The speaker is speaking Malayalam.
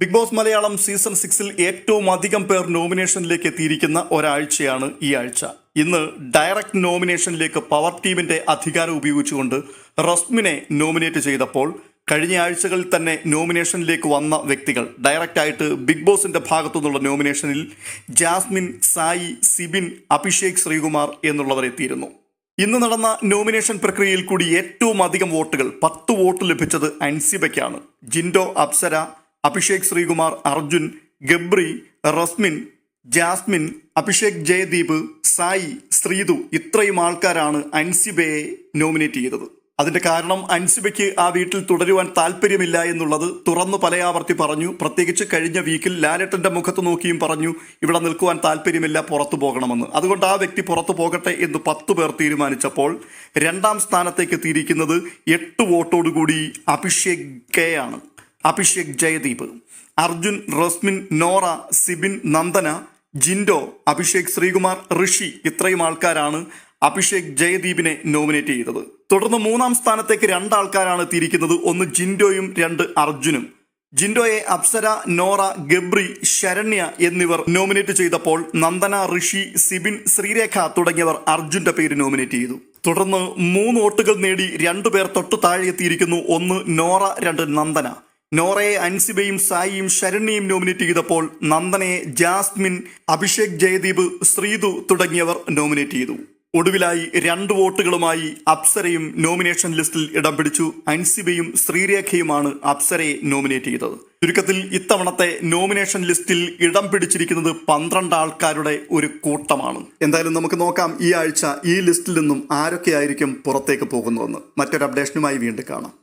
ബിഗ് ബോസ് മലയാളം സീസൺ 6-ൽ ഏറ്റവും അധികം പേർ നോമിനേഷനിലേക്ക് എത്തിയിരിക്കുന്ന ഒരാഴ്ചയാണ് ഈ ആഴ്ച. ഇന്ന് ഡയറക്റ്റ് നോമിനേഷനിലേക്ക് പവർ ടീമിന്റെ അധികാരം ഉപയോഗിച്ചുകൊണ്ട് റസ്മിനെ നോമിനേറ്റ് ചെയ്തപ്പോൾ കഴിഞ്ഞ ആഴ്ചകളിൽ തന്നെ നോമിനേഷനിലേക്ക് വന്ന വ്യക്തികൾ ഡയറക്റ്റായിട്ട് ബിഗ് ബോസിന്റെ ഭാഗത്തു നിന്നുള്ള നോമിനേഷനിൽ ജാസ്മിൻ, സായി, സിബിൻ, അഭിഷേക് ശ്രീകുമാർ എന്നുള്ളവർ എത്തിയിരുന്നു. ഇന്ന് നടന്ന നോമിനേഷൻ പ്രക്രിയയിൽ കൂടി ഏറ്റവും അധികം വോട്ടുകൾ 10 വോട്ട് ലഭിച്ചത് അൻസിബയ്ക്കാണ്. ജിൻഡോ, അപ്സര, അഭിഷേക് ശ്രീകുമാർ, അർജുൻ, ഗബ്രി, റസ്മിൻ, ജാസ്മിൻ, അഭിഷേക് ജയദീപ്, സായി, ശ്രീതു ഇത്രയും ആൾക്കാരാണ് അൻസിബയെ നോമിനേറ്റ് ചെയ്തത്. അതിന്റെ കാരണം അൻസിബയ്ക്ക് ആ വീട്ടിൽ തുടരുവാൻ താല്പര്യമില്ല എന്നുള്ളത് തുറന്നു പലയാവർത്തി പറഞ്ഞു. പ്രത്യേകിച്ച് കഴിഞ്ഞ വീക്കിൽ ലാലേട്ടന്റെ മുഖത്ത് നോക്കിയും പറഞ്ഞു ഇവിടെ നിൽക്കുവാൻ താല്പര്യമില്ല, പുറത്തു പോകണമെന്ന്. അതുകൊണ്ട് ആ വ്യക്തി പുറത്തു പോകട്ടെ എന്ന് 10 പേർ തീരുമാനിച്ചപ്പോൾ രണ്ടാം സ്ഥാനത്തേക്ക് എത്തിയിരിക്കുന്നത് 8 വോട്ടോടുകൂടി അഭിഷേക് കെ ആണ്. അഭിഷേക് ജയദീപ്, അർജുൻ, റസ്മിൻ, നോറ, സിബിൻ, നന്ദന, ജിൻഡോ, അഭിഷേക് ശ്രീകുമാർ, ഋഷി ഇത്രയും ആൾക്കാരാണ് അഭിഷേക് ജയദീപിനെ നോമിനേറ്റ് ചെയ്തത്. തുടർന്ന് 3-ാം സ്ഥാനത്തേക്ക് 2 ആൾക്കാരാണ് എത്തിയിരിക്കുന്നത്. ഒന്ന് ജിൻഡോയും 2 അർജുനും. ജിൻഡോയെ അപ്സര, നോറ, ഗബ്രി, ശരണ്യ എന്നിവർ നോമിനേറ്റ് ചെയ്തപ്പോൾ നന്ദന, ഋഷി, സിബിൻ, ശ്രീരേഖ തുടങ്ങിയവർ അർജുന്റെ പേര് നോമിനേറ്റ് ചെയ്തു. തുടർന്ന് 3 വോട്ടുകൾ നേടി 2 പേർ തൊട്ടു താഴെ എത്തിയിരിക്കുന്നു. ഒന്ന് നോറ, 2 നന്ദന. നോറയെ അൻസിബയും സായിയും ശരണ്യയും നോമിനേറ്റ് ചെയ്തപ്പോൾ നന്ദനയെ ജാസ്മിൻ, അഭിഷേക് ജയദീപ്, ശ്രീതു തുടങ്ങിയവർ നോമിനേറ്റ് ചെയ്തു. ഒടുവിലായി 2 വോട്ടുകളുമായി അപ്സരയും നോമിനേഷൻ ലിസ്റ്റിൽ ഇടം പിടിച്ചു. അൻസിബയും ശ്രീരേഖയുമാണ് അപ്സരയെ നോമിനേറ്റ് ചെയ്തത്. ചുരുക്കത്തിൽ ഇത്തവണത്തെ നോമിനേഷൻ ലിസ്റ്റിൽ ഇടം പിടിച്ചിരിക്കുന്നത് 12 ആൾക്കാരുടെ ഒരു കൂട്ടമാണ്. എന്തായാലും നമുക്ക് നോക്കാം ഈ ആഴ്ച ഈ ലിസ്റ്റിൽ നിന്നും ആരൊക്കെയായിരിക്കും പുറത്തേക്ക് പോകുന്നതെന്ന്. മറ്റൊരു അപ്ഡേഷനുമായി വീണ്ടും കാണാം.